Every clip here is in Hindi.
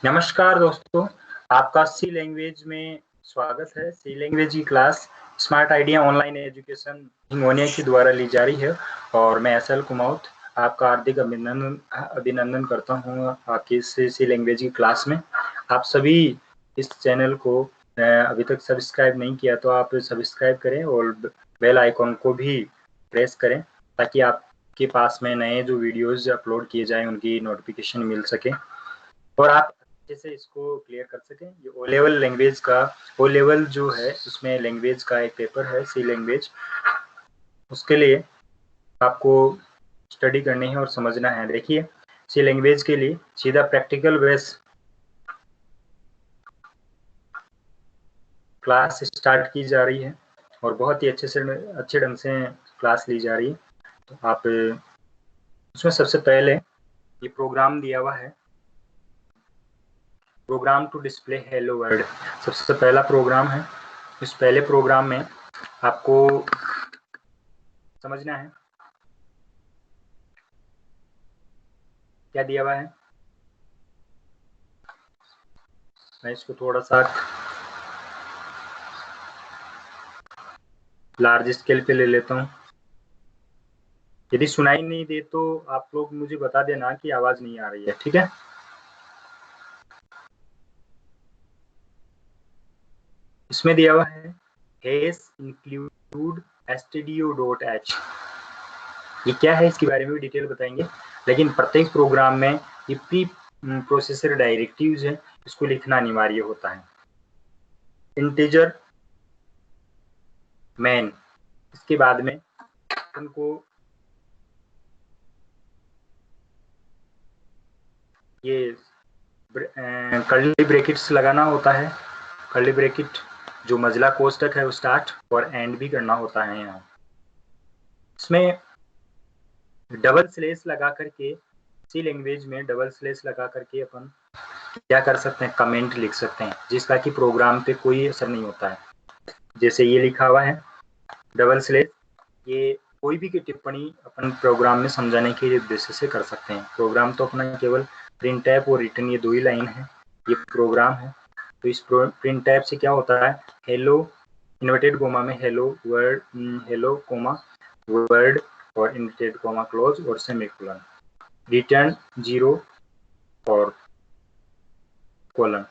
नमस्कार दोस्तों, आपका सी लैंग्वेज में स्वागत है। सी लैंग्वेज की class smart idea online education Hingonia के द्वारा ली जा रही है और मैं एसएल कुमाऊत आपका हार्दिक अभिनंदन करता हूँ आपकी इस सी लैंग्वेज की क्लास में। आप सभी इस चैनल को अभी तक सब्सक्राइब नहीं किया तो आप सब्सक्राइब करें और बेल आइकॉन को भी प्रेस करें ताकि आपके पास में नए जो वीडियोज़ अपलोड किए जाएँ उनकी नोटिफिकेशन मिल सके और आप अच्छे से इसको क्लियर कर सकें। ये ओ लेवल लैंग्वेज का ओ लेवल जो है उसमें लैंग्वेज का एक पेपर है सी लैंग्वेज, उसके लिए आपको स्टडी करनी है और समझना है। देखिए, सी लैंग्वेज के लिए सीधा प्रैक्टिकल बेस क्लास स्टार्ट की जा रही है और बहुत ही अच्छे ढंग से क्लास ली जा रही है। तो आप उसमें सबसे पहले ये प्रोग्राम दिया हुआ है, program to display hello world. सबसे पहला प्रोग्राम है। इस पहले प्रोग्राम में आपको समझना है क्या दिया हुआ है। मैं इसको थोड़ा सा लार्ज स्केल पे ले लेता हूँ। यदि सुनाई नहीं दे तो आप लोग मुझे बता देना कि आवाज नहीं आ रही है, ठीक है। इसमें दिया हुआ है हैश इंक्लूड stdio.h। ये क्या है इसके बारे में भी डिटेल बताएंगे, लेकिन प्रत्येक प्रोग्राम में ये प्री प्रोसेसर डायरेक्टिव्स है, इसको लिखना अनिवार्य होता है। इंटीजर मैन, इसके बाद में उनको ये कर्ली ब्रैकेट्स लगाना होता है। कर्ली ब्रैकेट जो मजला कोष्टक है वो स्टार्ट और एंड भी करना होता है। यहाँ इसमें डबल स्लेश लगा करके सी लैंग्वेज में डबल स्लेश लगा करके अपन क्या कर सकते हैं, कमेंट लिख सकते हैं जिसका कि प्रोग्राम पे कोई असर नहीं होता है। जैसे ये लिखा हुआ है डबल स्लेश, ये कोई भी की टिप्पणी अपन प्रोग्राम में समझाने के उद्देश्य से कर सकते हैं। प्रोग्राम तो अपना केवल प्रिंट टैब और रिटर्न ये दो ही लाइन है, ये प्रोग्राम है। तो इस प्रिंट टैब से क्या होता है, हेलो इन्वर्टेड कोमा में hello word, hello comma word और इन्वर्टेड कोमा क्लोज और सेमीकोलन, रिटर्न 0 और कोलन।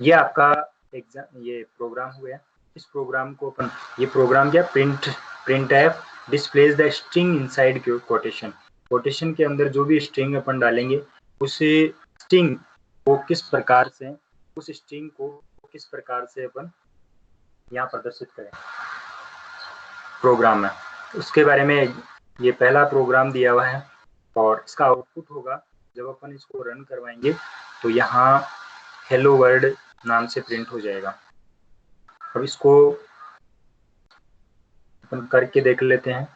ये आपका एग्जाम ये प्रोग्राम हो गया। इस प्रोग्राम को अपन ये प्रोग्राम क्या print tab displays the string inside quotation. Quotation के अंदर जो भी स्ट्रिंग अपन डालेंगे उस स्ट्रिंग को किस प्रकार से उस स्ट्रिंग को किस प्रकार से अपन यहाँ प्रदर्शित करें प्रोग्राम में, उसके बारे में ये पहला प्रोग्राम दिया हुआ है। और इसका आउटपुट होगा जब अपन इसको रन करवाएंगे तो यहाँ हेलो वर्ल्ड नाम से प्रिंट हो जाएगा। अब इसको अपन करके देख लेते हैं।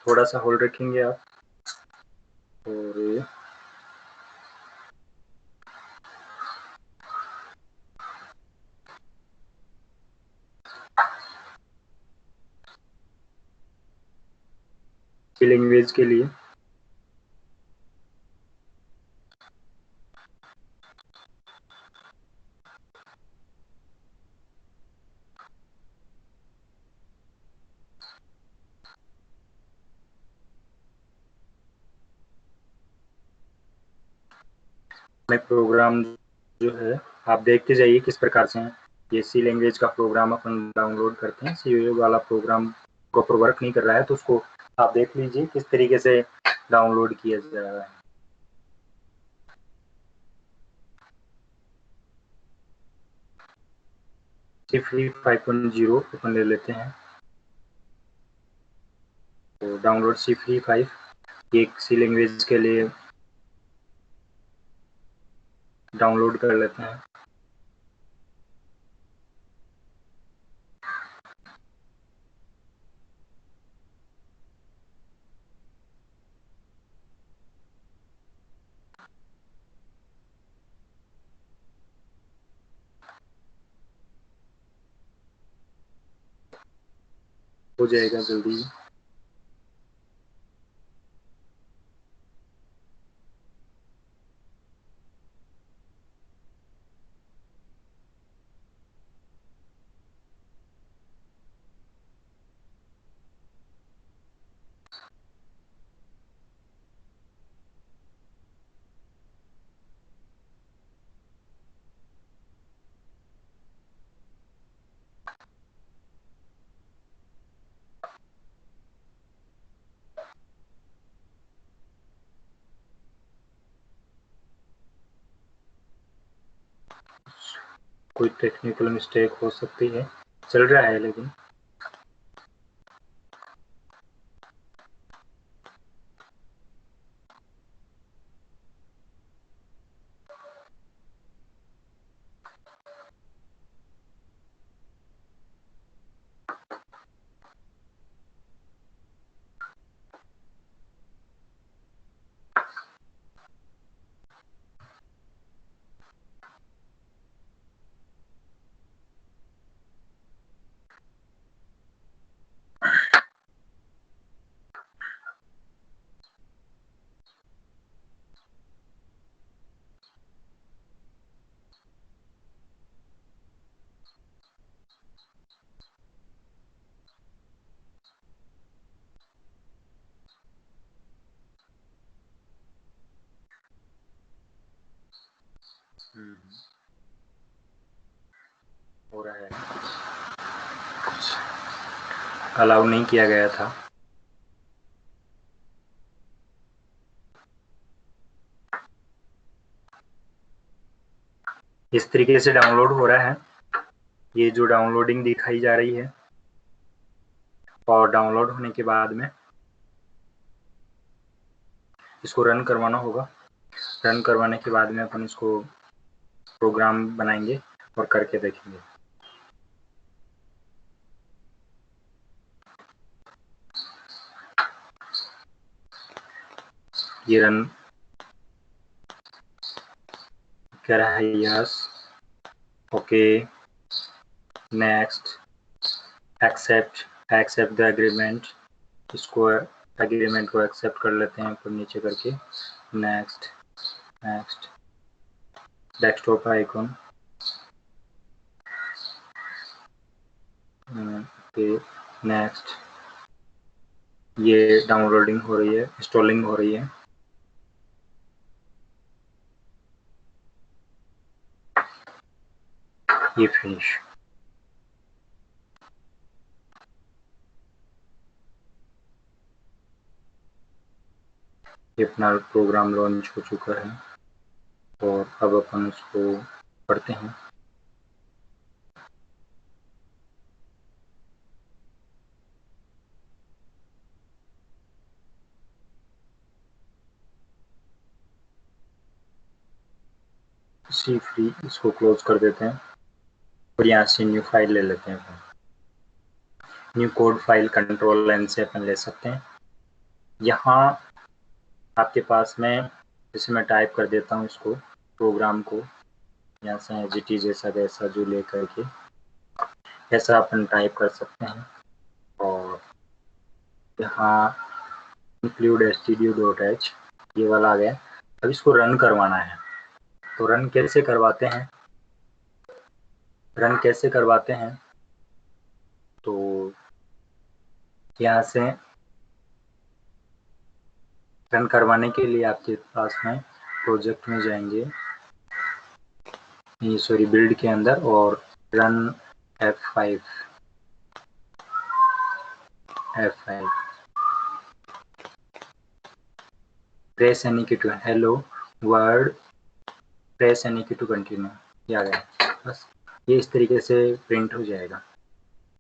थोड़ा सा होल्ड रखेंगे आप और लैंग्वेज के लिए मैं प्रोग्राम जो है आप देखते जाइए किस प्रकार से है। ये सी लैंग्वेज का प्रोग्राम अपन डाउनलोड करते हैं। सी वाला प्रोग्राम प्रॉपर वर्क नहीं कर रहा है तो उसको आप देख लीजिए किस तरीके से डाउनलोड किया जा रहा है। C free 5.0 अपन ले लेते हैं। तो डाउनलोड C free 5 एक सी लैंग्वेज के लिए डाउनलोड कर लेते हैं। हो जाएगा जल्दी। कोई टेक्निकल मिस्टेक हो सकती है, चल रहा है लेकिन। हो रहा है, अलाउ नहीं किया गया था। इस तरीके से डाउनलोड हो रहा है। ये जो डाउनलोडिंग दिखाई जा रही है, और डाउनलोड होने के बाद में इसको रन करवाना होगा। रन करवाने के बाद में अपन इसको प्रोग्राम बनाएंगे और करके देखेंगे। ये रन कह रहा है, yes, okay, next, accept the agreement. इसको एग्रीमेंट को एक्सेप्ट कर लेते हैं ऊपर नीचे करके। Next, next, desktop icon, okay, next. ये डाउनलोडिंग हो रही है, इंस्टॉलिंग हो रही है। ये फिनिश। ये अपना प्रोग्राम लॉन्च हो चुका है और अब अपन इसको पढ़ते हैं। सी फ्री, इसको क्लोज कर देते हैं और यहाँ से न्यू फाइल ले लेते हैं। New code file control line से अपन ले सकते हैं। यहाँ आपके पास में, जैसे मैं टाइप कर देता हूँ इसको, प्रोग्राम को यहाँ से एजिटी जैसा वैसा जो ले करके ऐसा अपन टाइप कर सकते हैं। और यहाँ include stdio.h ये वाला आ गया। अब इसको रन करवाना है। तो रन कैसे करवाते हैं, तो यहाँ से रन करवाने के लिए आपके पास में प्रोजेक्ट में जाएंगे, सॉरी बिल्ड के अंदर, और run F5 press any key to hello word, press any key to continue, ये आ गया। बस ये इस तरीके से प्रिंट हो जाएगा।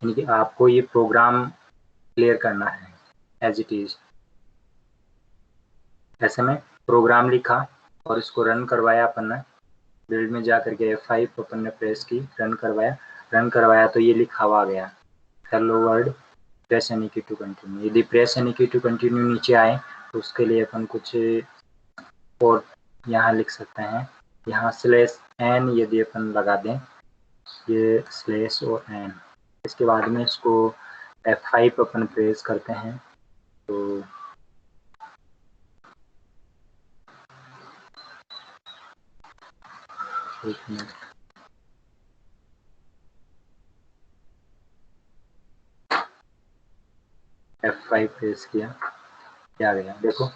यानी कि आपको ये प्रोग्राम क्लियर करना है एज इट इज। ऐसे में प्रोग्राम लिखा और इसको रन करवाया अपन ने, बिल्ड में जा करके F5 अपन ने प्रेस की, रन करवाया तो ये लिखा हुआ आ गया, hello world press any key to continue. यदि press any key to continue नीचे आए तो उसके लिए अपन कुछ और यहाँ लिख सकते हैं। यहाँ /n यदि अपन लगा दें, ये स्लैश और n, इसके बाद में इसको F5 अपन प्रेस करते हैं तो एक मिनट, F5 प्रेस किया, क्या गया देखो,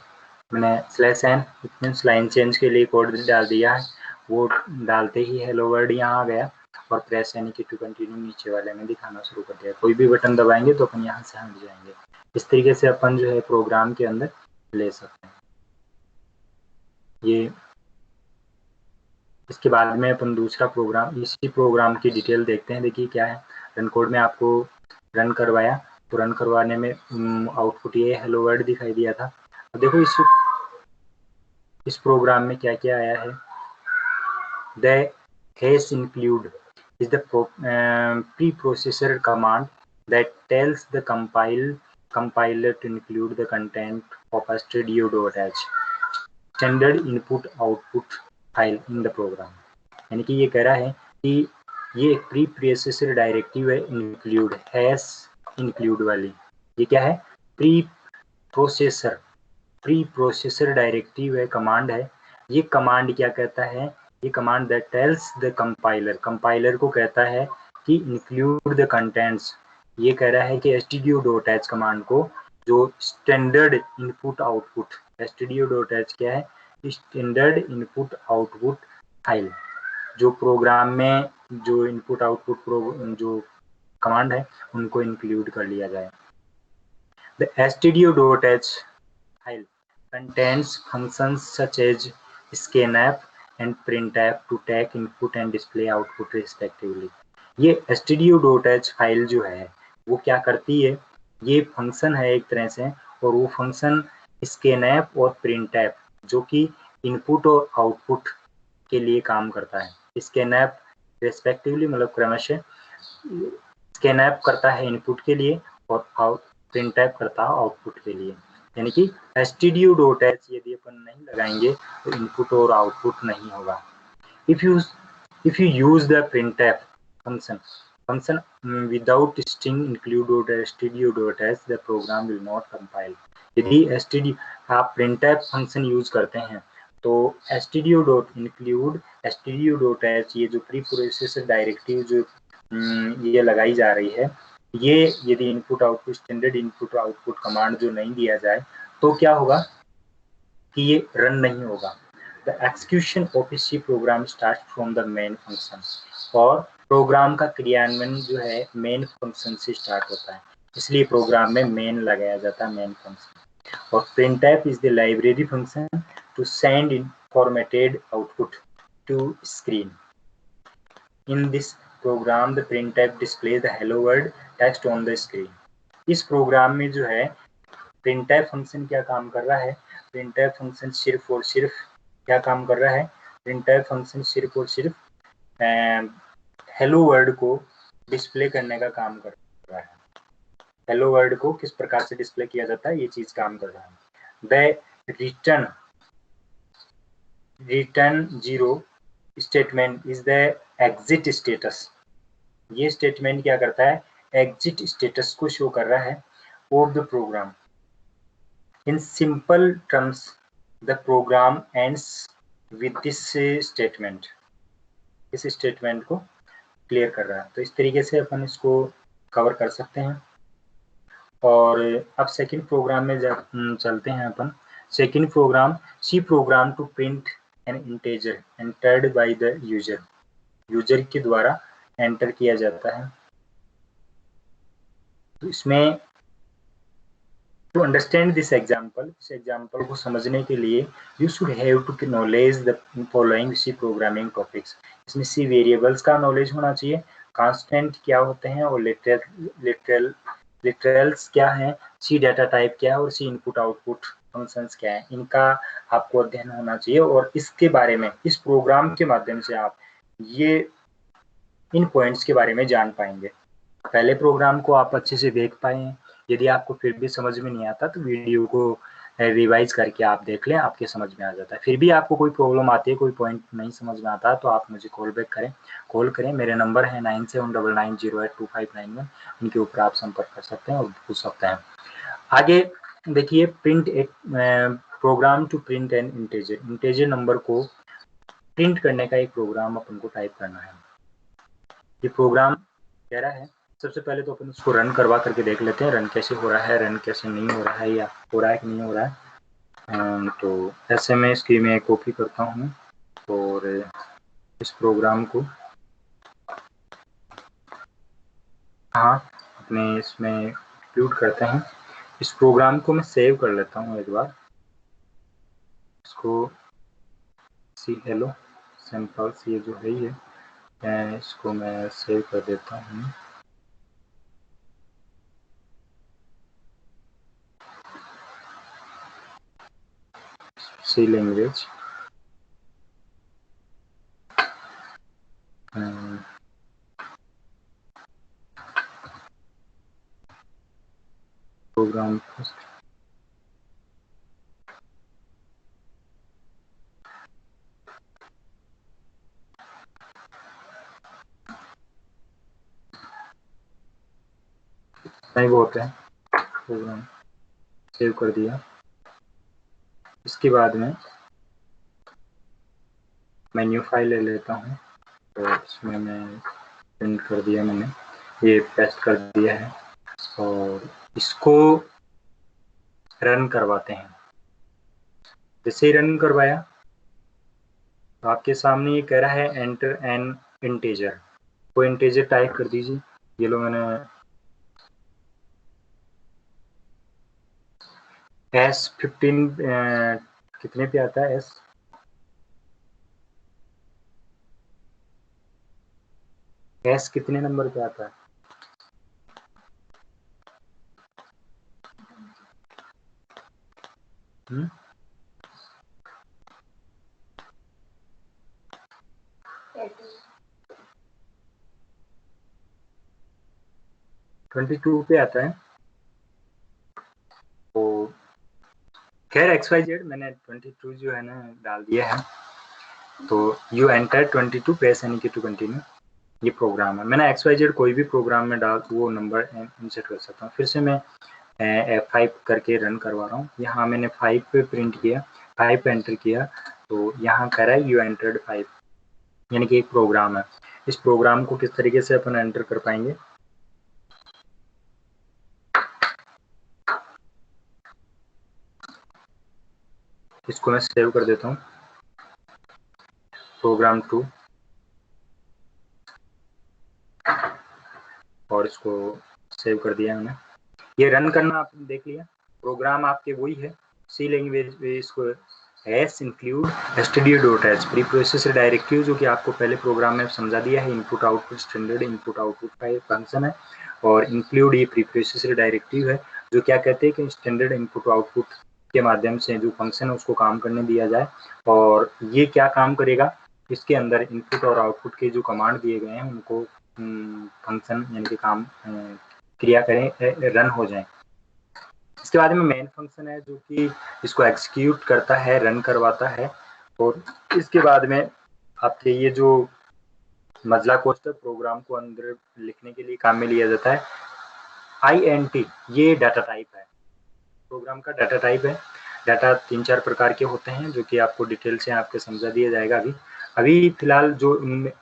मैंने /n मीन्स लाइन चेंज के लिए कोड डाल दिया है, वो डालते ही हेलो वर्ड यहाँ आ गया और प्रेस यानी कि टू कंटिन्यू नीचे वाले में दिखाना शुरू कर दिया। कोई भी बटन दबाएंगे तो अपन यहाँ से हट जाएंगे। इस तरीके से अपन जो है प्रोग्राम के अंदर ले सकते हैं। ये इसके बाद में अपन दूसरा प्रोग्राम, इसी प्रोग्राम की डिटेल देखते हैं। देखिए क्या है, रन कोड में आपको रन करवाया तो रन करवाने में आउटपुट ये हेलो वर्ड दिखाई दिया था। अब देखो इस प्रोग्राम में क्या क्या आया है। The hash include is the preprocessor command that tells the compiler to include the content of a studio.h standard input output file in the program। यानी कि ये कह रहा है कि ये एक प्री प्रोसेसर डायरेक्टिव है, इंक्लूड हैश इंक्लूड वाली। ये क्या है, प्री प्रोसेसर डायरेक्टिव है, कमांड है। ये कमांड क्या कहता है, ये command that tells the compiler को कहता है कि इंक्लूड द कंटेंट्स। ये कह रहा है कि stdio.h कमांड को जो स्टैंडर्ड इनपुट आउटपुट, stdio.h क्या है, स्टैंडर्ड इनपुट आउटपुट फाइल, जो प्रोग्राम में जो इनपुट आउटपुट जो कमांड है उनको इंक्लूड कर लिया जाए। The stdio.h file contains functions such as scanf and printf to take input and display output respectively। ये stdio.h फाइल जो है वो क्या करती है, ये फंक्शन है एक तरह से, और वो फंक्शन scanf और printf जो कि इनपुट और आउटपुट के लिए काम करता है। scanf रेस्पेक्टिवली मतलब क्रमशः scanf करता है इनपुट के लिए और printf करता है आउटपुट के लिए। यानी कि stdio.h यदि अपन नहीं लगाएंगे तो इनपुट और आउटपुट नहीं होगा। If you use the printf function without string include stdio.h, the program will not compile। यदि आप printf फंक्शन यूज करते हैं तो stdio.include stdio.h ये जो प्री प्रोसेसर डायरेक्टिव जो ये लगाई जा रही है, ये यदि input output standard input output command जो नहीं दिया जाए तो क्या होगा कि ये रन नहीं होगा। The execution of C program start from the main function, और प्रोग्राम का क्रियान्वयन जो है मेन फंक्शन से स्टार्ट होता है, इसलिए प्रोग्राम में मेन लगाया जाता है, मेन फंक्शन। और printf is the library function to send in formatted output to screen. In this program the printf displays the hello world text on the screen। इस प्रोग्राम में जो है printf फंक्शन क्या काम कर रहा है, printf फंक्शन सिर्फ और सिर्फ क्या काम कर रहा है, printf फंक्शन सिर्फ और सिर्फ हेलो वर्ड को डिस्प्ले करने का काम कर रहा है। हेलो वर्ड को किस प्रकार से डिस्प्ले किया जाता है ये चीज काम कर रहा है। The return zero statement is the exit status. ये स्टेटमेंट क्या करता है, एग्जिट स्टेटस को शो कर रहा है of the program. In simple terms the program ends with this statement. इस स्टेटमेंट को क्लियर कर रहा है। तो इस तरीके से अपन इसको कवर कर सकते हैं। और अब सेकंड प्रोग्राम में जब चलते हैं अपन, second program C program to print an integer entered by the user के द्वारा एंटर किया जाता है। तो इसमें टू अंडरस्टैंड दिस एग्जाम्पल, इस एग्जाम्पल को समझने के लिए you should have to knowledge the following C programming topics. इसमें सी वेरिएबल्स का नॉलेज होना चाहिए, कांस्टेंट क्या होते हैं और लिटरल्स क्या है, सी डाटा टाइप क्या है और सी इनपुट आउटपुट फंक्शंस क्या है, इनका आपको अध्ययन होना चाहिए। और इसके बारे में इस प्रोग्राम के माध्यम से आप ये इन पॉइंट्स के बारे में जान पाएंगे। पहले प्रोग्राम को आप अच्छे से देख पाए। यदि आपको फिर भी समझ में नहीं आता तो वीडियो को रिवाइज करके आप देख लें, आपके समझ में आ जाता है। फिर भी आपको कोई प्रॉब्लम आती है, कोई पॉइंट नहीं समझ में आता तो आप मुझे कॉल बैक करें, कॉल करें। मेरे नंबर है 9799082591, इनके ऊपर आप संपर्क कर सकते हैं और पूछ सकते हैं। आगे देखिए, प्रिंट एक program to print an integer, integer number को प्रिंट करने का एक प्रोग्राम अपन को टाइप करना है। ये प्रोग्राम कह रहा है, सबसे पहले तो अपन उसको रन करवा करके देख लेते हैं, रन कैसे हो रहा है, रन कैसे नहीं हो रहा है, या हो रहा है कि नहीं हो रहा है। तो ऐसे में इसकी मैं कॉपी करता हूँ और इस प्रोग्राम को अपने इसमें इंक्लूड करते हैं। इस प्रोग्राम को मैं सेव कर लेता हूँ एक बार, इसको सी हेलो सैंपल्स ये जो है ये इसको मैं सेव कर देता हूँ। सी लैंग्वेज प्रोग्राम नहीं वो होता है, प्रोग्राम सेव कर दिया। इसके बाद में मैं न्यू फाइल ले लेता हूँ और इसमें मैं प्रिंट कर दिया, मैंने ये पेस्ट कर दिया है और इसको रन करवाते हैं। जैसे ही रन करवाया तो आपके सामने ये कह रहा है एंटर एन इंटीजर, वो इंटीजर टाइप कर दीजिए। ये लो मैंने S15 कितने पे आता है, S कितने नंबर पे आता है? हुँ? 22 पे आता है। तो खैर XYZ मैंने 22 जो है ना डाल दिया है। तो you enter 22 press any key to continue, ये प्रोग्राम है। मैंने XYZ कोई भी प्रोग्राम में डाल वो नंबर इंसर्ट कर सकता हूँ। फिर से मैं F5 करके रन करवा रहा हूँ। यहाँ मैंने 5 पे प्रिंट किया, 5 पे एंटर किया तो यहाँ कह रहा है यू एंटर्ड 5, यानी कि एक प्रोग्राम है। इस प्रोग्राम को किस तरीके से अपन एंटर कर पाएंगे, इसको मैं सेव कर देता हूँ, प्रोग्राम 2, और इसको सेव कर दिया मैंने। ये रन करना आपने देख लिया, प्रोग्राम आपके वही है। सी लैंग्वेज में इसको S include stdio.h pre processor directive, जो कि आपको पहले प्रोग्राम में समझा दिया है। Input output standard input output का एक फंक्शन है, और इंक्लूड ये प्री प्रोसेसर डायरेक्टिव है, जो क्या कहते हैं कि स्टैंडर्ड इनपुट आउटपुट के माध्यम से जो फंक्शन है उसको काम करने दिया जाए। और ये क्या काम करेगा, इसके अंदर इनपुट और आउटपुट के जो कमांड दिए गए हैं उनको फंक्शन यानी कि काम क्रिया करें, रन हो जाए। इसके बाद में मेन फंक्शन है जो कि इसको एग्जीक्यूट करता है, रन करवाता है। और इसके बाद में आपके ये जो मजला कोष्ठक प्रोग्राम को अंदर लिखने के लिए काम में लिया जाता है। INT ये डाटा टाइप है, प्रोग्राम का डाटा टाइप है। डाटा 3-4 प्रकार के होते हैं जो कि आपको डिटेल से आपके समझा दिया जाएगा। अभी फिलहाल जो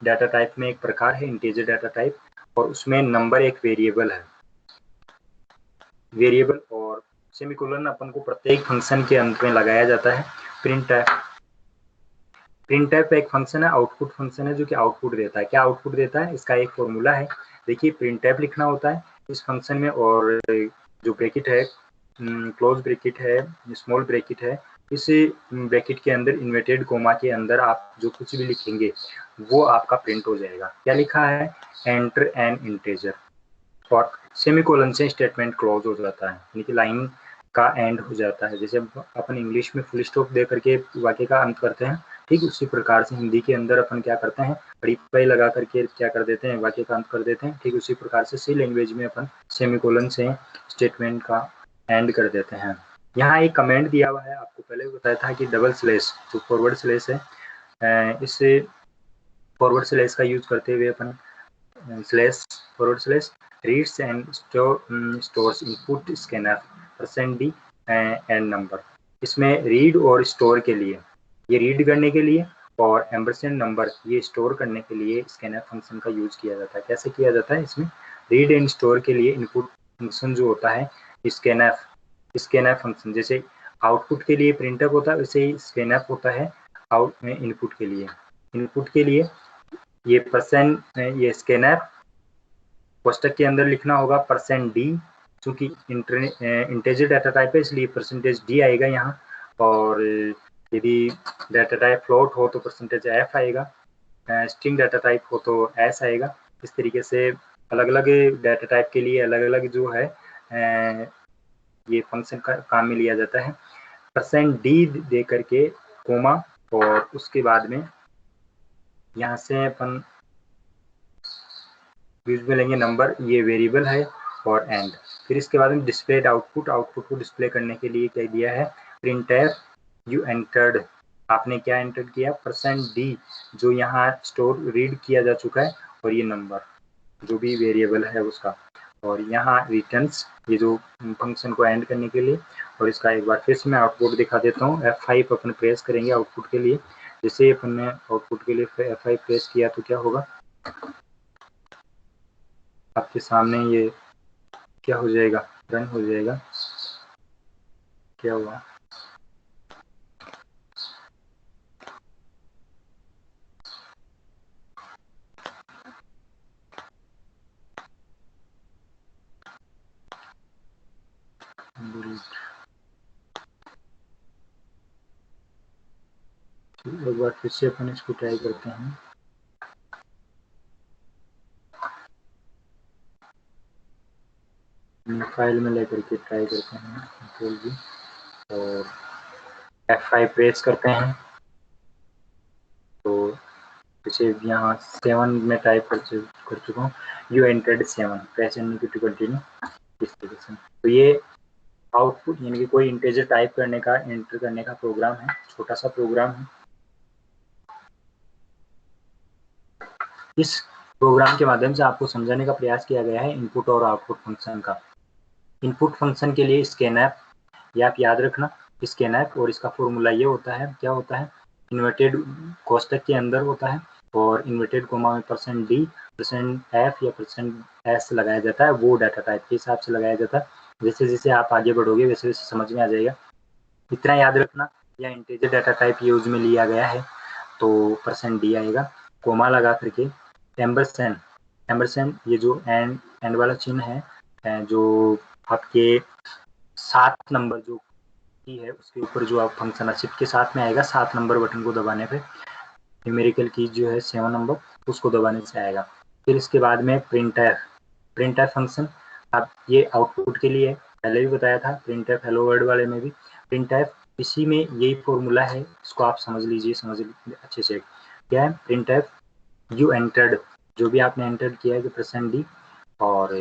डाटा टाइप में एक प्रकार है इंटीजर डाटा टाइप, और उसमें नंबर एक वेरिएबल है। वेरिएबल और सेमीकोलन अपन को प्रत्येक फंक्शन के अंत में लगाया जाता है। प्रिंटफ एक फंक्शन है, आउटपुट फंक्शन है जो कि आउटपुट देता है। क्या आउटपुट देता है, इसका एक फॉर्मूला है। देखिए प्रिंटफ लिखना होता है इस फंक्शन में, और जो ब्रैकेट है, क्लोज ब्रैकेट है, स्मॉल ब्रैकेट है, इस ब्रैकेट के अंदर इन्वर्टेड कोमा के अंदर आप जो कुछ भी लिखेंगे वो आपका प्रिंट हो जाएगा। क्या लिखा है, एंटर एन इंटीजर, और सेमीकोलन से स्टेटमेंट क्लोज हो जाता है, यानी कि लाइन का एंड हो जाता है। जैसे अपन इंग्लिश में फुल स्टॉप दे करके वाक्य का अंत करते हैं, ठीक उसी प्रकार से हिंदी के अंदर अपन क्या करते हैं, बड़ी पाई लगा करके क्या कर देते हैं, वाक्य का अंत कर देते हैं। ठीक उसी प्रकार से सी लैंग्वेज में अपन सेमीकोलन से स्टेटमेंट का एंड कर देते हैं। यहाँ एक कमेंट दिया हुआ है, आपको पहले भी बताया था कि डबल स्लैश जो फॉरवर्ड स्लैश है, इससे फॉरवर्ड स्लैश का यूज करते हुए अपन slash forward slash reads and stores input scanner %d and number. इसमें रीड और स्टोर के लिए, ये रीड करने के लिए, और एम्परसेंड नंबर ये स्टोर करने के लिए स्कैनर फंक्शन का यूज किया जाता है। कैसे किया जाता है? इसमें रीड एंड स्टोर के लिए इनपुट फंक्शन जो होता है स्कैनर फंक्शन, जैसे आउटपुट के लिए प्रिंटअप होता है, वैसे ही स्कैनर होता है आउट में इनपुट के लिए। इनपुट के लिए ये ये स्कैनर कोष्टक के अंदर लिखना होगा %d, चूंकि इंटेजर डाटा टाइप है इसलिए %d आएगा यहाँ, और यदि डाटा टाइप फ्लोट हो तो %f आएगा, स्ट्रिंग डाटा टाइप हो तो s आएगा। इस तरीके से अलग अलग डाटा टाइप के लिए अलग अलग जो है ये फंक्शन का काम में लिया जाता है। %d दे करके कोमा, और उसके बाद में यहाँ से अपन यूज में लेंगे नंबर, ये वेरिएबल है, और एंड। फिर इसके बाद में डिस्प्लेड आउटपुट को डिस्प्ले करने के लिए क्या दिया है? प्रिंटफ यू एंटर्ड, आपने क्या एंटर किया? %d जो यहाँ स्टोर रीड किया जा चुका है, और ये नंबर जो भी वेरिएबल है उसका, और यहाँ रिटर्न्स ये जो फंक्शन को एंड करने के लिए। और इसका एक बार फिर से मैं आउटपुट दिखा देता हूँ। F5 अपन प्रेस करेंगे आउटपुट के लिए। जैसे अपन ने आउटपुट के लिए F5 प्रेस किया तो क्या होगा? आपके सामने ये क्या हो जाएगा? रन हो जाएगा। क्या हुआ? एक बार फिर से अपन इसको ट्राई करते हैं। फाइल में लेकर के ट्राई करते हैं कंट्रोल जी, और F5 प्रेस करते हैं तो जैसे यहाँ 7 में टाइप कर चुका हूँ। You entered 7, press to continue, इस तरीके से। तो ये आउटपुट यानी कि कोई इंटीजर टाइप करने का, एंटर करने का प्रोग्राम है, छोटा सा प्रोग्राम है। इस प्रोग्राम के माध्यम से आपको समझाने का प्रयास किया गया है इनपुट और आउटपुट फंक्शन का। इनपुट फंक्शन के लिए स्कैनफ, ये आप याद रखना, स्कैनफ, और इसका फॉर्मूला ये होता है, क्या होता है? इन्वर्टेड कोष्टक के अंदर होता है, और इन्वर्टेड कोमा में %d, %f या %s लगाया जाता है, वो डाटा टाइप के हिसाब से लगाया जाता है। जैसे जैसे आप आगे बढ़ोगे वैसे वैसे समझ में आ जाएगा। इतना याद रखना, या इंटीजर डाटा टाइप यूज में लिया गया है तो %d आएगा, कोमा लगा करके एम्बरसेंड ये जो एंड वाला चिन्ह है, जो आपके 7 नंबर जो की है उसके ऊपर जो आप फंक्शन शिफ्ट के साथ में आएगा, 7 नंबर बटन को दबाने पे न्यूमेरिकल की जो है 7 नंबर, उसको दबाने से आएगा। फिर इसके बाद में प्रिंटफ फंक्शन, अब ये आउटपुट के लिए है, पहले भी बताया था प्रिंटफ हेलो वर्ल्ड वाले में भी। प्रिंटफ इसी में यही फॉर्मूला है, इसको आप समझ लीजिए, समझ अच्छे से। क्या है? प्रिंटफ यू एंटर्ड, जो भी आपने एंटर किया है कि %d और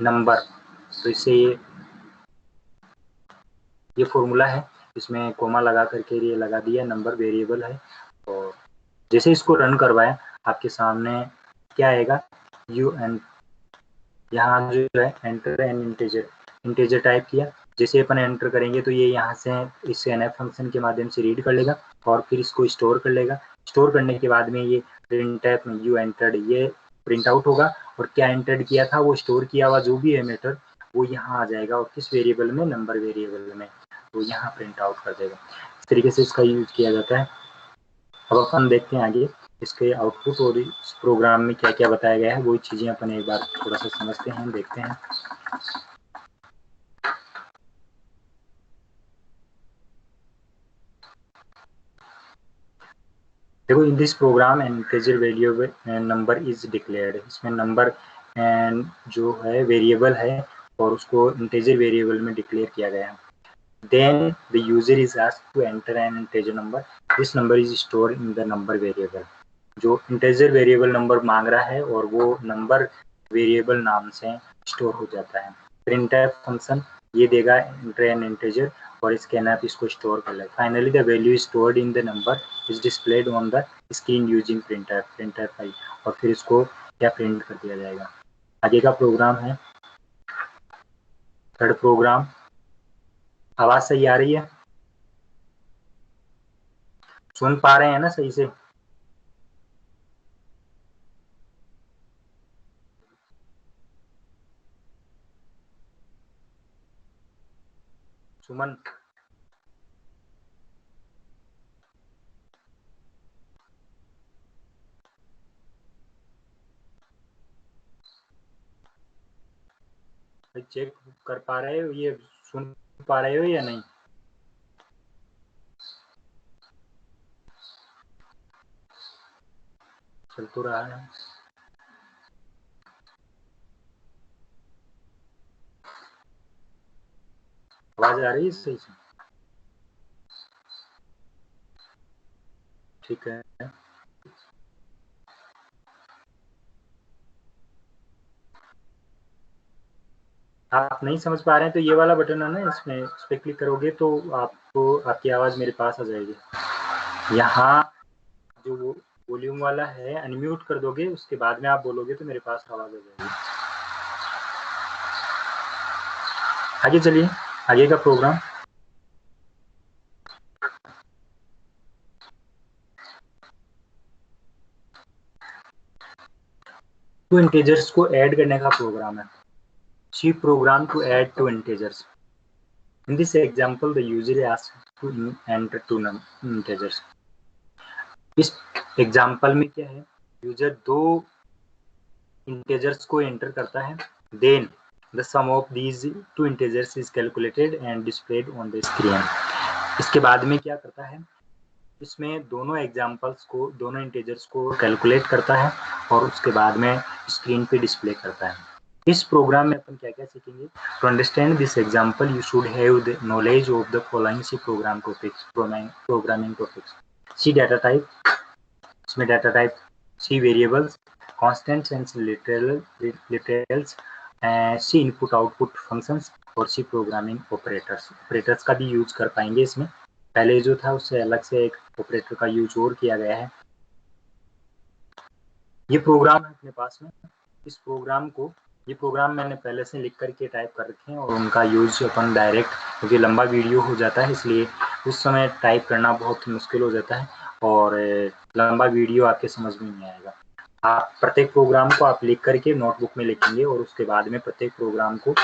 नंबर, तो इससे ये फॉर्मूला है, इसमें कोमा लगा करके ये लगा दिया, नंबर वेरिएबल है। और जैसे इसको रन करवाएं आपके सामने क्या आएगा? यू एंड यहाँ जो है एंटर एन इंटीजर टाइप किया, जैसे अपन एंटर करेंगे तो ये यहाँ से इस एनएफ फंक्शन के माध्यम से रीड कर लेगा, और फिर इसको स्टोर कर लेगा। स्टोर करने के बाद में ये प्रिंटफ यू एंटर्ड ये प्रिंट आउट होगा, और क्या एंटर्ड किया था वो स्टोर किया हुआ जो भी है मैटर वो यहाँ आ जाएगा, और किस वेरिएबल में? नंबर वेरिएबल में, तो यहाँ प्रिंट आउट कर देगा। इस तरीके से इसका यूज किया जाता है। अब अपन देखते हैं आगे इसके आउटपुट, और इस प्रोग्राम में क्या क्या बताया गया है वही चीजें अपन एक बार थोड़ा सा समझते हैं, देखते हैं। देखो, in this program an integer variable number is declared, इसमें नंबर एंड जो है वेरिएबल है और उसको इंटीजर वेरिएबल में डिक्लेयर किया गया है। Then the user is asked to enter an integer number. This number is stored in the number variable. जो integer variable number मांग रहा है और वो number variable नाम से स्टोर हो जाता है। printf फंक्शन ये देगा एंटर एन इंटीजर और स्कैन आप इसको स्टोर कर ले। Finally the value is stored in the number is displayed on the screen using printer file, और फिर इसको क्या प्रिंट कर दिया जाएगा। आगे का प्रोग्राम है थर्ड प्रोग्राम। आवाज सही आ रही है, सुन पा रहे हैं ना सही से? सुमन, चेक कर पा रहे हो, ये सुन पा रहे हो या नहीं? चल तो रहा है। आवाज आ रही है सही से? ठीक है। आप नहीं समझ पा रहे हैं तो ये वाला बटन है ना, इसमें इस पर क्लिक करोगे तो आपको आपकी आवाज मेरे पास आ जाएगी। यहाँ जो वॉल्यूम वाला है अनम्यूट कर दोगे, उसके बाद में आप बोलोगे तो मेरे पास आवाज आ जाएगी। आगे चलिए, आगे का प्रोग्राम। टू इंटीजर्स को ऐड करने का प्रोग्राम है। C program to add two integers. In this example, the user is asked to enter two integers. इस एग्जाम्पल में क्या है, यूजर दो इंटीजर्स को एंटर करता है, then the sum of these two integers is calculated and displayed on the screen. इसके बाद में क्या करता है, इसमें दोनों एग्जाम्पल्स को, दोनों इंटीजर्स को कैलकुलेट करता है और उसके बाद में स्क्रीन पे डिस्प्ले करता है। इस प्रोग्राम में अपन क्या क्या सीखेंगे? To understand this example you should have the knowledge of the following C program topics, programming topics. C data type, इसमें data type C variables, constants and literals, C input output functions और सी प्रोग्रामिंग ऑपरेटर्स। ऑपरेटर्स का भी यूज कर पाएंगे इसमें, पहले जो था उससे अलग से एक ऑपरेटर का यूज और किया गया है। ये प्रोग्राम है अपने पास में। इस प्रोग्राम को, ये प्रोग्राम मैंने पहले से लिख करके टाइप कर रखे हैं और उनका यूज अपन डायरेक्ट, क्योंकि लंबा वीडियो हो जाता है इसलिए उस समय टाइप करना बहुत मुश्किल हो जाता है और लंबा वीडियो आपके समझ में नहीं आएगा। आप प्रत्येक प्रोग्राम को आप लिख करके नोटबुक में लिखेंगे और उसके बाद में प्रत्येक प्रोग्राम को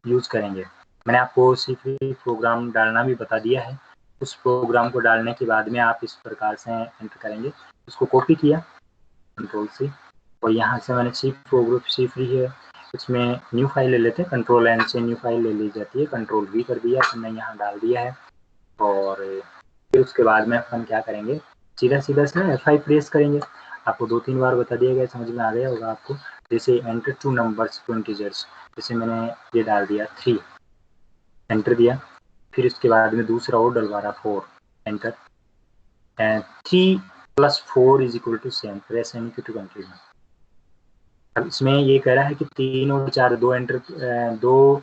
यूज करेंगे। मैंने आपको सीपी प्रोग्राम डालना भी बता दिया है। उस प्रोग्राम को डालने के बाद में आप इस प्रकार से एंटर करेंगे। उसको कॉपी किया कंट्रोल सी, और यहाँ से मैंने सी प्रोग्राम सी फ्री है, इसमें न्यू फाइल ले लेते हैं, कंट्रोल एन से न्यू फाइल ले ली जाती है, कंट्रोल वी कर दिया, तो मैंने यहाँ डाल दिया है। और फिर उसके बाद में अपन क्या करेंगे, सीधा सीधा से F5 प्रेस करेंगे। आपको 2-3 बार बता दिया गया, समझ में आ गया होगा आपको। जैसे enter two numbers two integers, जैसे मैंने ये डाल दिया 3, एंटर दिया, फिर उसके बाद में दूसरा और डलवा रहा 4, enter, 3 + 4 = 7, press any two continue. अब इसमें ये कह रहा है कि 3 और 4 दो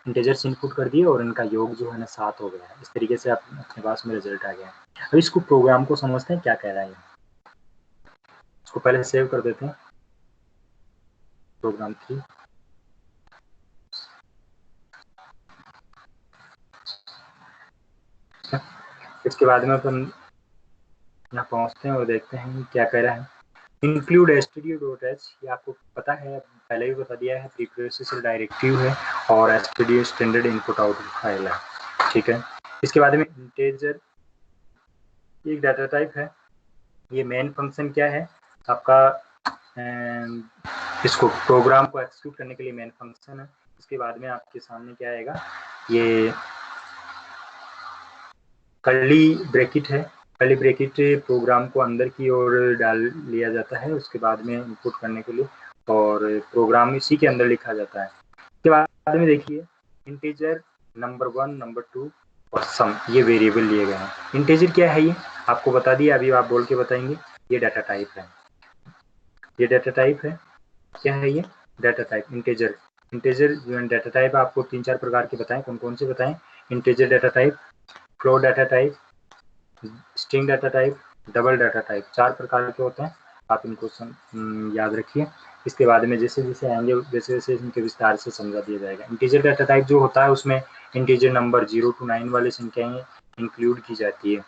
इंटीजर्स इनपुट कर दिए और इनका योग जो है ना 7 हो गया है। इस तरीके से आप अपने पास में रिजल्ट आ गया है। अब इसको प्रोग्राम को समझते हैं क्या कह रहा है। इसको पहले सेव कर देते हैं, प्रोग्राम 3। इसके बाद में अपन यहाँ पहुँचते हैं और देखते हैं क्या कह रहा है। इंक्लूड stdio.h, ये आपको पता है, पहले भी बता दिया है, प्रीप्रोसेसर डायरेक्टिव है और stdio standard input output file है, ठीक है। इसके बाद में इंटीजर एक डाटा टाइप है। ये मेन फंक्शन क्या है आपका, इसको प्रोग्राम को एक्सिक्यूट करने के लिए मेन फंक्शन है। इसके बाद में आपके सामने क्या आएगा, ये कर्ली ब्रैकेट है। कर्ली ब्रैकेट प्रोग्राम को अंदर की ओर डाल लिया जाता है उसके बाद में इनपुट करने के लिए, और प्रोग्राम इसी के अंदर लिखा जाता है। इसके बाद में देखिए इंटीजर नंबर 1, नंबर 2 और सम, ये वेरिएबल लिए गए हैं। इंटीजर क्या है ये आपको बता दिया, अभी आप बोल के बताएंगे। ये डाटा टाइप है, ये डाटा टाइप है। क्या है ये data type integer. Integer data type आपको 3-4 प्रकार के बताएं, कौन कौन से बताएं? Integer data type, float data type, string data type, double data type, 4 प्रकार के होते हैं। आप इनको याद रखिए। इसके बाद में जैसे जैसे आएंगे वैसे वैसे इनके विस्तार से समझा दिया जाएगा। इंटीजर डाटा टाइप जो होता है उसमें इंटीजर नंबर 0 to 9 वाली संख्याएं इंक्लूड की जाती है।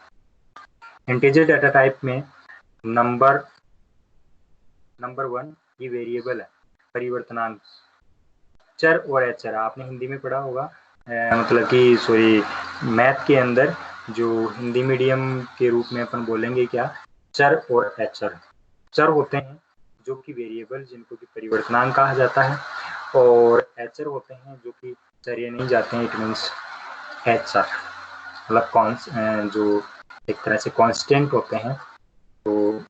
इंटीजर डाटा टाइप में नंबर 1 ये वेरिएबल है, परिवर्तनांक, चर और अचर। आपने हिंदी में पढ़ा होगा, मतलब कि सॉरी मैथ के अंदर जो हिंदी मीडियम के रूप में अपन बोलेंगे क्या, चर और अचर। चर होते हैं जो कि वेरिएबल, जिनको कि परिवर्तनांक कहा जाता है, और अचर होते हैं जो कि चरिये नहीं जाते हैं, इट मीन्स अचर, मतलब जो एक तरह से कांस्टेंट होते हैं। तो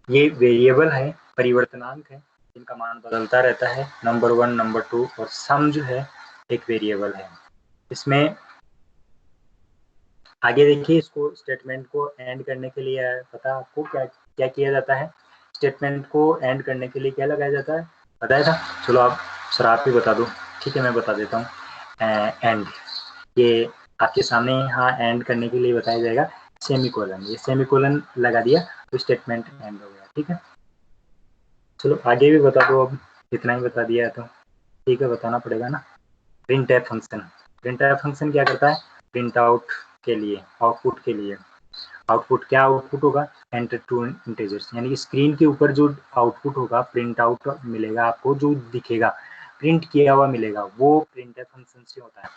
ये वेरिएबल है, परिवर्तनांक है, जिनका मान बदलता रहता है। नंबर 1, नंबर 2 और सम जो है एक वेरिएबल है। इसमें आगे देखिए, इसको स्टेटमेंट को एंड करने के लिए पता है आपको क्या क्या किया जाता है? स्टेटमेंट को एंड करने के लिए क्या लगाया जाता है, बताया था? चलो आप सर आप ही बता दो। ठीक है, मैं बता देता हूँ। एंड, ये आपके सामने यहाँ एंड करने के लिए बताया जाएगा सेमीकोलन। ये सेमीकोलन लगा दिया तो स्टेटमेंट एंड हो गया। ठीक है, चलो आगे भी बता दो। अब इतना ही बता दिया है तो ठीक है, बताना पड़ेगा ना। Print F function, print F function क्या करता है? प्रिंट आउट के लिए, आउटपुट के लिए। आउटपुट क्या आउटपुट होगा? एंटर टू इंटीजर्स, यानी कि स्क्रीन के ऊपर जो आउटपुट होगा, प्रिंट आउट मिलेगा आपको, जो दिखेगा प्रिंट किया हुआ मिलेगा, वो प्रिंट एफ फंक्शन से होता है।